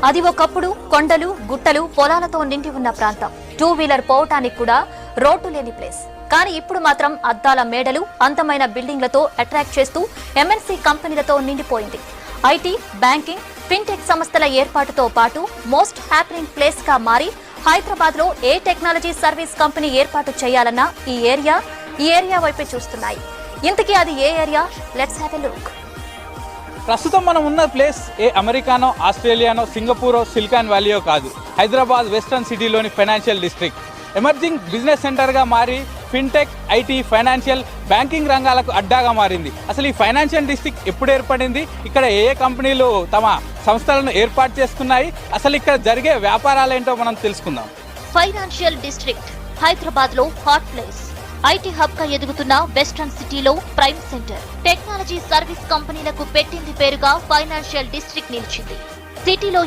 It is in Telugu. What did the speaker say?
అది ఒకప్పుడు కొండలు గుట్టలు పొలాలతో నిండి ఉన్న ప్రాంతం. 2 వీలర్ పోవటానికి కూడా రోడ్డు లేని ప్లేస్. కానీ ఇప్పుడు మాత్రం అద్దాల మేడలు, అందమైన బిల్డింగ్లతో అట్రాక్ట్ చేస్తూ ఎంఎన్సీ కంపెనీలతో నిండిపోయింది. ఐటీ, బ్యాంకింగ్, ఫిన్టెక్ సంస్థల ఏర్పాటుతో పాటు మోస్ట్ హ్యాపెనింగ్ ప్లేస్ గా మారి హైదరాబాద్ లో ఏ టెక్నాలజీ సర్వీస్ కంపెనీ ఏర్పాటు చేయాలన్నా ఈ ఏరియా వైపే చూస్తున్నాయి. ఇంతకీ అది ఏ area? Let's have a look. ప్రస్తుతం మనం ఉన్న ప్లేస్ ఏ అమెరికానో, ఆస్ట్రేలియానో, సింగపూరో, సిలికాన్ వ్యాలీయో కాదు. హైదరాబాద్ వెస్టర్న్ సిటీలోని ఫైనాన్షియల్ డిస్ట్రిక్ట్. ఎమర్జింగ్ బిజినెస్ సెంటర్గా మారి ఫిన్టెక్, ఐటీ, ఫైనాన్షియల్, బ్యాంకింగ్ రంగాలకు అడ్డాగా మారింది. అసలు ఈ ఫైనాన్షియల్ డిస్ట్రిక్ట్ ఎప్పుడు ఏర్పడింది? ఇక్కడ ఏ కంపెనీలు తమ సంస్థలను ఏర్పాటు చేసుకున్నాయి? అసలు ఇక్కడ జరిగే వ్యాపారాలేంటో మనం తెలుసుకుందాం. ఫైనాన్షియల్ డిస్ట్రిక్ట్ హైదరాబాద్ లో హాట్ ప్లేస్. ఐటీ హబ్ గా ఎదుగుతున్న వెస్టర్న్ సిటీలో ప్రైమ్ సెంటర్. టెక్నాలజీ సర్వీస్ కంపెనీలకు పెట్టింది పేరుగా ఫైనాన్షియల్ డిస్ట్రిక్ట్ నిలిచింది. సిటీలో